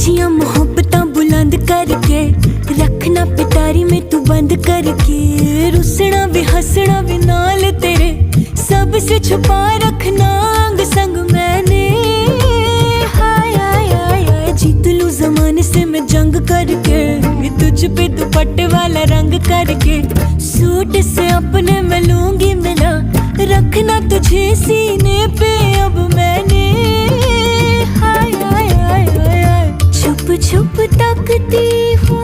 अच्छियां मोहब्बतां बुलंद करके रखना पिटारी में तू बंद करके, रुसना भी हंसना भी नाल तेरे सबसे छुपा रखना अंग संग मैंने। हाय हाय हाय हाय जीत लूं जमाने से मैं जंग करके, तुझ पे दुपट्टे वाला रंग करके, सूट से अपने मैं लूंगी मिला, रखना तुझे सीने पे अब मैंने। हाय हाय हाय हाय छुप छुप तकती हूँ